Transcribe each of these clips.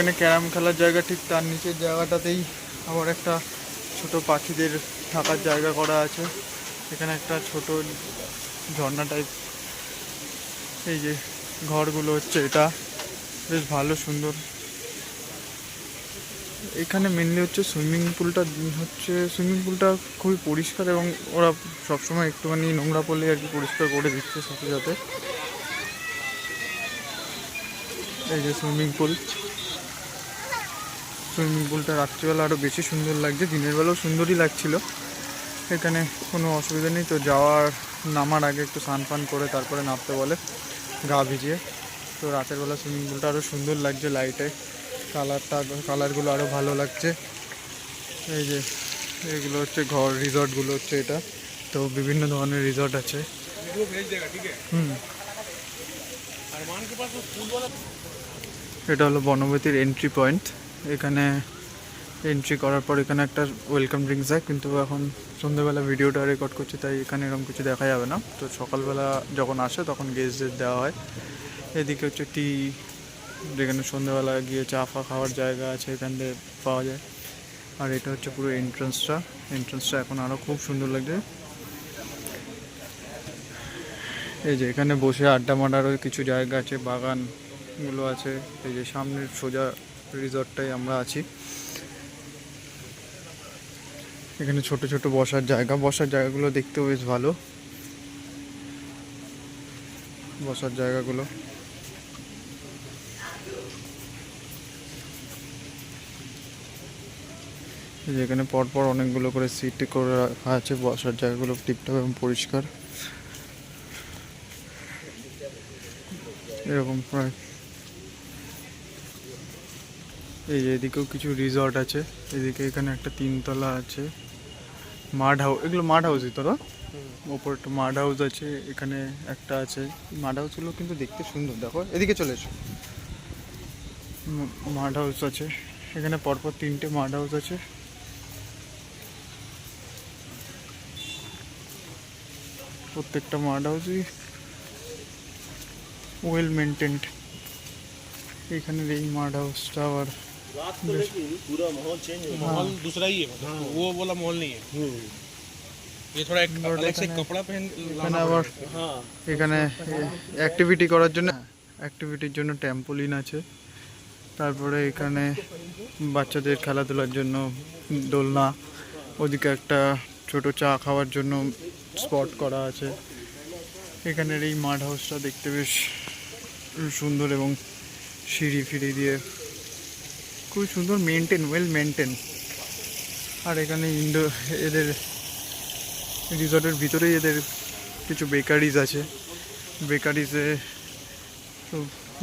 এখানে ক্যারাম খেলার জায়গা, ঠিক তার নিচের জায়গাটাতেই আবার একটা ছোট পাখিদের থাকার জায়গা করা আছে। এখানে একটা ছোট ঝর্ণা টাইপ, এই যে ঘরগুলো হচ্ছে, এটা বেশ ভালো সুন্দর। এখানে মেনলি হচ্ছে সুইমিং পুলটা খুবই পরিষ্কার, এবং ওরা সবসময় একটুখানি নোংরা পড়লে আর কি পরিষ্কার করে দিচ্ছে সাথে সাথে। এই যে সুইমিং পুলটা রাত্রিবেলা আরও বেশি সুন্দর লাগছে, দিনের বেলাও সুন্দরই লাগছিল। এখানে কোনো অসুবিধা নেই, তো নামার আগে একটু স্নান ফান করে তারপরে নামতে বলে গা ভিজিয়ে। তো রাতের বেলা সুইমিং পুলটা আরও সুন্দর লাগছে, লাইটে কালারগুলো আরও ভালো লাগছে। এই যে এগুলো হচ্ছে রিসর্টগুলো হচ্ছে এটা, তো বিভিন্ন ধরনের রিসর্ট আছে। এটা হলো বনবতীর এন্ট্রি পয়েন্ট। এখানে এন্ট্রি করার পর এখানে একটা ওয়েলকাম ড্রিঙ্কস দেয়, কিন্তু এখন সন্ধ্যেবেলা ভিডিওটা রেকর্ড করছি তাই এখানে এরকম কিছু দেখা যাবে না। তো সকালবেলা যখন আসে তখন গেস্টদের দেওয়া হয়। এদিকে হচ্ছে টি, যেখানে সন্ধ্যেবেলা গিয়ে চা ফা খাওয়ার জায়গা আছে, এখান থেকে পাওয়া যায়। আর এটা হচ্ছে পুরো এন্ট্রান্সটা এখন আরও খুব সুন্দর লাগছে। এই যে এখানে বসে আড্ডা মারারও কিছু জায়গা আছে, বাগানগুলো আছে। এই যে সামনের সোজা রিসর্টটাই আমরা আছি। এখানে ছোট ছোট বসার জায়গাগুলো দেখতেও বেশ ভালো, বসার জায়গাগুলো। যেখানে পরপর অনেকগুলো করে সিট করে রাখা আছে, বসার জায়গাগুলো টিপটপ এবং পরিষ্কার এরকম প্রায়। এই যে এদিকেও কিছু রিসর্ট আছে, এখানে একটা 3 তলা আছে মাড হাউস, এগুলো মাড হাউসই তোরা ওপর একটা মাড হাউস আছে, এখানে একটা আছে। মাড হাউসগুলো কিন্তু দেখতে সুন্দর, দেখো এদিকে চলে এসো। মাড হাউস আছে এখানে, পরপর 3টে মাড হাউস আছে। প্রত্যেকটা মাড হাউসই ওয়েল মেনটেন্ড। এখানে এই মাড হাউসটা আবার पूरा माहौल चेंज हो, माहौल दूसरा ही है, मतलब वो वाला माहौल नहीं है। ये थोड़ा एक अलग से कपड़ा पहन এখানে আবার এখানে অ্যাক্টিভিটির জন্য ট্যাম্পোলিন আছে। তারপরে এখানে বাচ্চাদের খেলাধুলার জন্য দোলনা, ওদিকে একটা ছোট চা খাওয়ার জন্য স্পট করা আছে। এখানের এই মাড হাউসটা দেখতে বেশ সুন্দর, এবং সিঁড়ি ফিড়ি দিয়ে খুব সুন্দর ওয়েল মেনটেন। আর এখানে এদের রিসর্টের ভিতরেই এদের কিছু বেকারিজ আছে।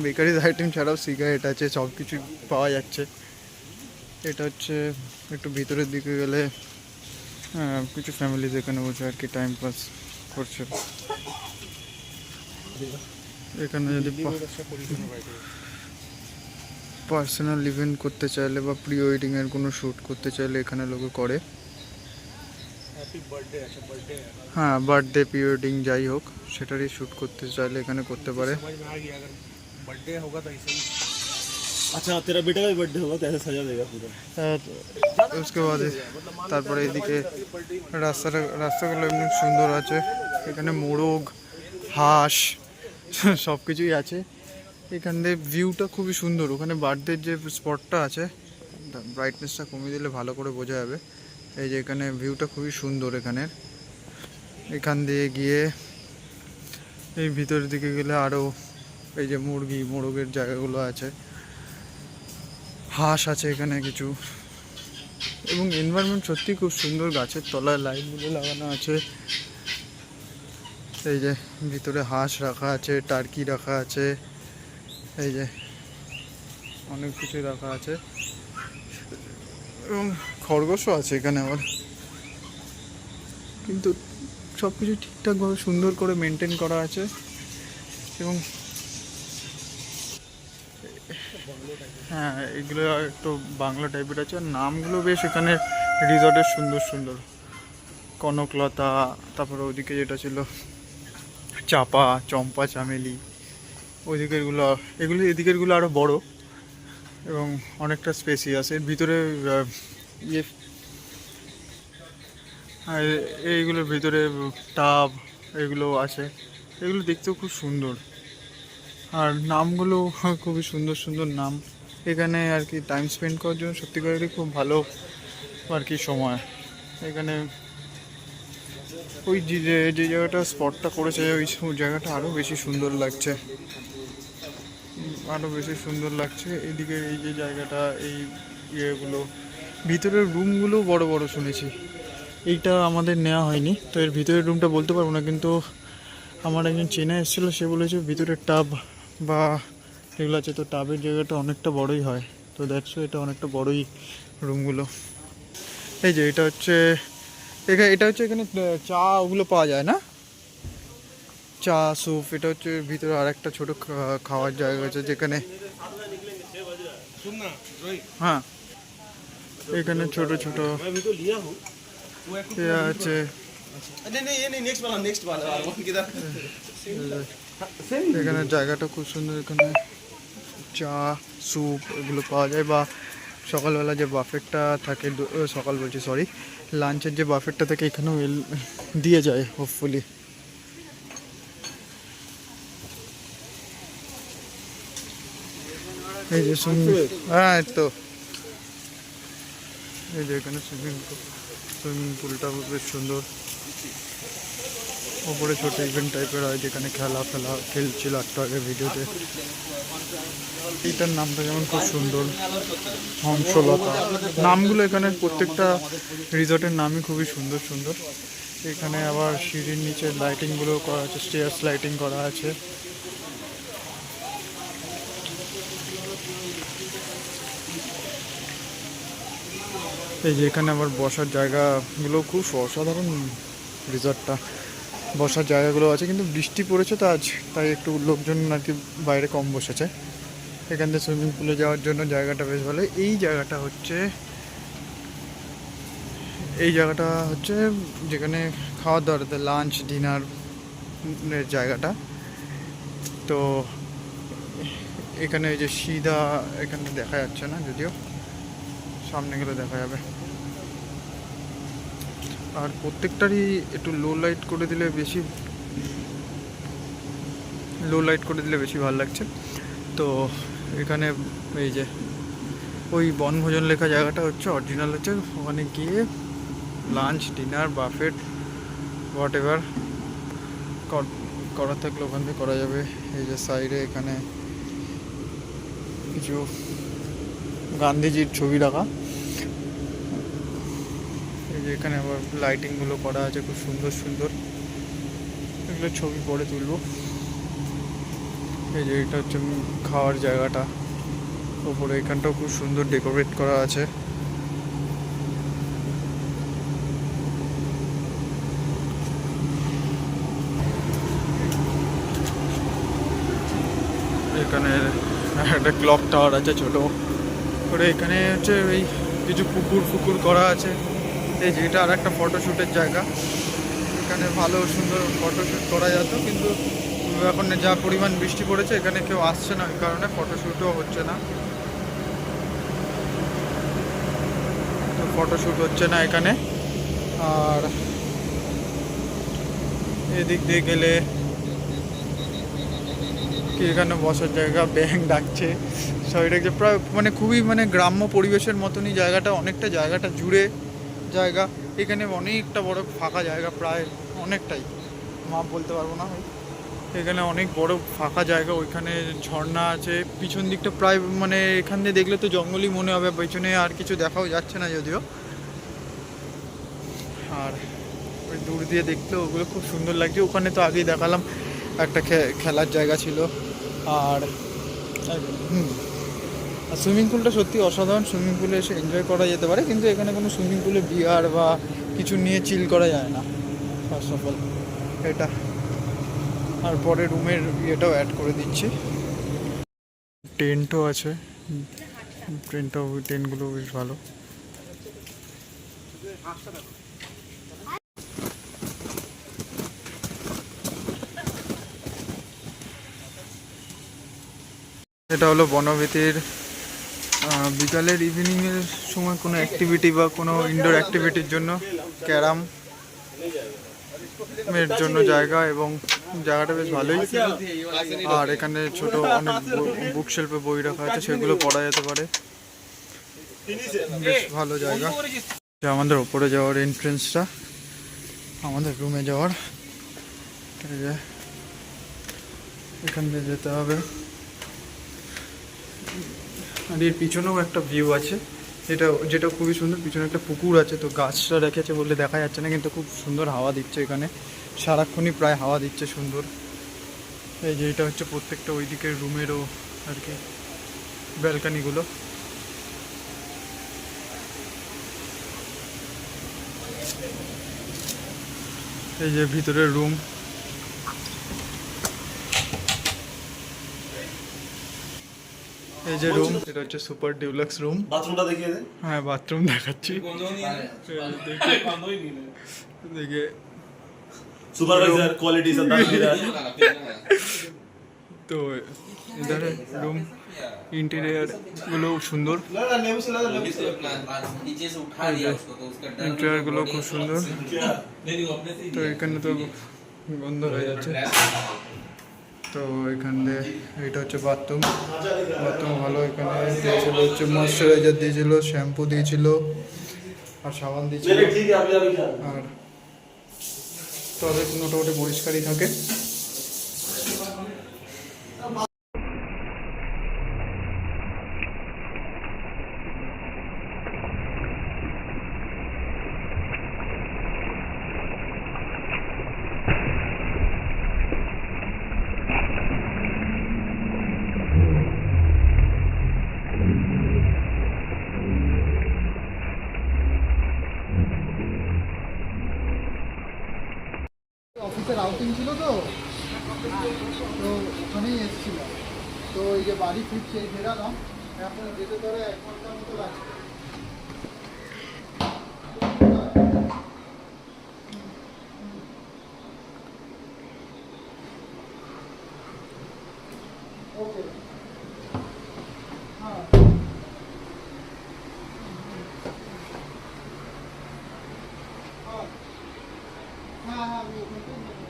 বেকারিজ আইটেম ছাড়াও সিগারেট আছে, সব কিছু পাওয়া যাচ্ছে। এটা হচ্ছে একটু ভিতরের দিকে গেলে কিছু ফ্যামিলিজ এখানে বসে আর কি টাইম পাস করছে। এখানে যদি পার্সোনাল ইভেন্ট করতে চাইলে বা প্রি ওয়েডিংয়ের কোনো শ্যুট করতে চাইলে এখানে লোকে করে। হ্যাঁ, বার্থডে প্রি ওয়েডিং যাই হোক, সেটারই শ্যুট করতে চাইলে এখানে করতে পারে। बर्थडे होगा तो ऐसे ही। अच्छा तेरा बेटा का भी बर्थडे होगा तो ऐसे सजा देगा पूरा। उसके बाद তারপরে এদিকে রাস্তাগুলো এমনি সুন্দর আছে। এখানে মোরগ, হাঁস সব কিছুই আছে। এখান থেকে ভিউটা খুবই সুন্দর। ওখানে বার্থডের যে স্পটটা আছে, ব্রাইটনেসটা কমিয়ে দিলে ভালো করে বোঝা যাবে। এই যে এখানে ভিউটা খুবই সুন্দর। এখান দিয়ে গিয়ে এই ভিতরের দিকে গেলে আরও এই যে মোরগের জায়গাগুলো আছে, হাঁস আছে এখানে কিছু, এবং এনভায়রনমেন্ট সত্যি খুব সুন্দর। গাছের তলায় লাইটগুলো লাগানো আছে। এই যে ভিতরে হাঁস রাখা আছে, টার্কি রাখা আছে, এই যে অনেক কিছু রাখা আছে, এবং খরগোশও আছে এখানে আবার। কিন্তু সব কিছু ঠিকঠাকভাবে সুন্দর করে মেনটেন করা আছে। এবং হ্যাঁ, এগুলো একটু বাংলা টাইপের আছে। আর নামগুলো বেশ এখানে রিসর্টের সুন্দর সুন্দর, কনকলতা, তারপরে ওদিকে যেটা ছিল চাপা, চম্পা, চামেলি, এদিকেরগুলো আরও বড়। এবং অনেকটা স্পেসিয়াস। এর ভিতরে ইয়ে আর এইগুলোর ভিতরে টাব এগুলো আছে, এগুলো দেখতেও খুব সুন্দর। আর নামগুলো খুবই সুন্দর সুন্দর নাম। এখানে আর কি টাইম স্পেন্ড করার জন্য সত্যিকারেরই খুব ভালো আর কি সময়। এখানে ওই যে যে জায়গাটা স্পটটা করেছে ওই জায়গাটা আরও বেশি সুন্দর লাগছে, আরও বেশি সুন্দর লাগছে। এদিকে এই যে জায়গাটা, এই ইয়েগুলো, ভিতরের রুমগুলো বড় বড় শুনেছি। এইটা আমাদের নেওয়া হয়নি, তো এর ভিতরের রুমটা বলতে পারবো না, কিন্তু আমার একজন চেনা এসেছিলো, সে বলেছে ভিতরের টাব বা এগুলো আছে, তো টাবের জায়গাটা অনেকটা বড়ই হয়। তো দ্যাটস এটা অনেকটা বড়ই রুমগুলো। এই যে এটা হচ্ছে এটা হচ্ছে এখানে চা ওগুলো পাওয়া যায় না, চা স্যুপ। এটা হচ্ছে ভিতরে আর একটা ছোটো খাওয়ার জায়গা আছে যেখানে, सुन ना रोहित, হ্যাঁ এখানে ছোট ছোট मैं भी तो लिया हूँ। ইয়ে আছে। नहीं नहीं ये नहीं, नेक्स्ट वाला वो किधर? এখানে জায়গাটা খুব সুন্দর, এখানে চা স্যুপ এগুলো পাওয়া যায়, বা সকালবেলা যে বাফেটটা থাকে, সকাল বলছি সরি, লাঞ্চের যে বাফেটটা থাকে এখানেও দিয়ে যায় হোপফুলি। এই যে হ্যাঁ এই তো এই যে এখানে সুইমিং পুলটা বেশ সুন্দর। ওপরে ছোট ইভেন্ট টাইপের হয় যেখানে খেলা খেলছিল একটু আগে ভিডিওতে। এইটার নামটা যেমন খুব সুন্দর, হংসলতা। নামগুলো এখানে প্রত্যেকটা রিসর্টের নামই খুবই সুন্দর সুন্দর। এখানে আবার সিঁড়ির নিচে লাইটিংগুলো করা আছে, স্টেয়ার্স লাইটিং করা আছে। এই যে এখানে আবার বসার জায়গাগুলো খুব অসাধারণ, রিসর্টটা বসার জায়গাগুলো আছে, কিন্তু বৃষ্টি পড়েছে তো আজ, তাই একটু লোকজন আর কি বাইরে কম বসেছে। এখান থেকে সুইমিং পুলে যাওয়ার জন্য জায়গাটা বেশ ভালো। এই জায়গাটা হচ্ছে যেখানে খাওয়া দাওয়া, লাঞ্চ ডিনারের জায়গাটা। তো এখানে এই যে সিধা এখানে দেখা যাচ্ছে না, যদিও সামনে গেলে দেখা যাবে। আর প্রত্যেকটারই একটু লো লাইট করে দিলে বেশি ভালো লাগছে। তো এখানে এই যে ওই বনভোজন লেখা জায়গাটা হচ্ছে অরিজিনাল, হচ্ছে ওখানে গিয়ে lunch dinner buffet whatever করার থাকলে ওখান থেকে করা যাবে। এই যে সাইডে এখানে কিছু গান্ধীজির ছবি রাখা। এই যে এখানে আবার লাইটিংগুলো করা আছে খুব সুন্দর সুন্দর, এগুলো ছবি পরে তুলবো। এই যে এটা হচ্ছে খাওয়ার জায়গাটা, ওপরে এখানটাও খুব সুন্দর ডেকোরেট করা আছে। এখানে একটা ক্লক টাওয়ার আছে ছোট করে। এখানে হচ্ছে ওই কিছু পুকুর করা আছে। এই যে এটা আর একটা ফটোশ্যুটের জায়গা, এখানে ভালো সুন্দর ফটোশ্যুট করা যেত, কিন্তু এখন যা পরিমাণ বৃষ্টি পড়েছে এখানে কেউ আসছে না, ওই কারণে ফটোশ্যুটও হচ্ছে না। তো ফটোশ্যুট হচ্ছে না এখানে। আর এদিক দিয়ে গেলে কি এখানে বসার জায়গা, ব্যাঙ ডাকছে সব। এটা প্রায় মানে খুবই মানে গ্রাম্য পরিবেশের মতনই জায়গাটা, অনেকটা জায়গাটা জুড়ে জায়গা। এখানে অনেকটা বড় ফাঁকা জায়গা, প্রায় অনেকটাই, মাপ বলতে পারবো না। এখানে অনেক বড় ফাঁকা জায়গা, ওইখানে ঝর্ণা আছে পিছন দিকটা, প্রায় মানে এখান দিয়ে দেখলে তো জঙ্গলই মনে হবে, পেছনে আর কিছু দেখাও যাচ্ছে না যদিও। আর ওই দূর দিয়ে দেখলেও ওগুলো খুব সুন্দর লাগছে। ওখানে তো আগেই দেখালাম একটা খেলার জায়গা ছিল। আর সুইমিং পুলটা সত্যি অসাধারণ। সুইমিং পুলে এসে এনজয় করা যেতে পারে, কিন্তু এখানে কোনো সুইমিং পুলে বিয়ার বা কিছু নিয়ে চিল করা যায় না, ফার্স্ট অফ অল এটা। আর পরে রুমের ইয়েটাও অ্যাড করে দিচ্ছি, টেন্টও আছে। টেন্টগুলো বেশ ভালো। এটা হলো বনভীতির বিকালের ইভিনিংয়ের সময় কোনো অ্যাক্টিভিটি বা কোনো ইনডোর অ্যাক্টিভিটির জন্য ক্যারাম এর জন্য জায়গা, এবং জায়গাটা বেশ ভালোই। আর এখানে ছোট অনেক বুক শেলফে বই রাখা আছে, সেগুলো পড়া যেতে পারে, বেশ ভালো জায়গা। আমাদের ওপরে যাওয়ার এন্ট্রেন্সটা, আমাদের রুমে যাওয়ার, এই যে এখান দিয়ে যেতে হবে। আর এর পিছনেও একটা ভিউ আছে, যেটা খুবই সুন্দর। পিছনে একটা পুকুর আছে, তো গাছটা রেখেছে বলে দেখা যাচ্ছে না, কিন্তু খুব সুন্দর হাওয়া দিচ্ছে এখানে, সারাক্ষণই প্রায় হাওয়া দিচ্ছে সুন্দর। এই যে এটা হচ্ছে প্রত্যেকটা ওই দিকের রুমেরও আর কি ব্যালকানিগুলো। এই যে ভিতরের রুম, এই যে রুম, এটা হচ্ছে সুপার ডিউলাক্স রুম। বাথরুমটা দেখিয়ে দে। হ্যাঁ, বাথরুম দেখাচ্ছি, দেখে সুপারভাইজার কোয়ালিটি সব তো এধারে রুম ইন্টেরিয়ার গুলো সুন্দর, ইন্টেরিয়ার গুলো খুব সুন্দর। তো এখানে তো বন্ধ হয়ে যাচ্ছে, তো এখানে এটা হচ্ছে বাথরুম। বাথরুম ভালো, এখানে দিয়েছিল হচ্ছে ময়শ্চারাইজার দিয়েছিল, শ্যাম্পু দিয়েছিল, আর সাবান দিয়েছিল। আর টয়লেট মোটামুটি পরিষ্কারই থাকে। অফিসের আউটিং ছিল, তো ওখানেই এসেছিলাম। তো এই যে বাড়ি ফিরছে, ফেরালাম, এখন যেতে ধরে 1 ঘন্টার মতো লাগছে। ওকে, হ্যাঁ হ্যাঁ হ্যাঁ, আমি ওখানটাই নেবো।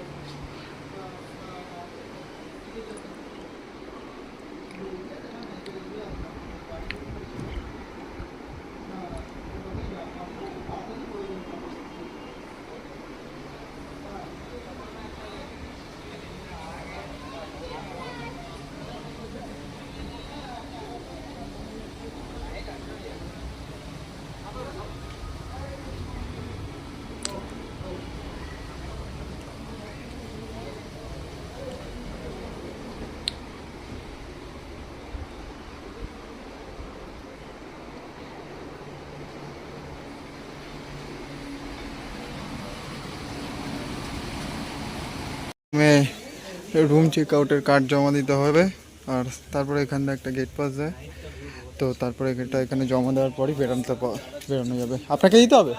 রুম চেক আউটের কার্ড জমা দিতে হবে, আর তারপরে এখান থেকে একটা গেট পাস দেয়। তো তারপরে এটা এখানে জমা দেওয়ার পরই বেরোনো যাবে। আপনাকে দিতে হবে।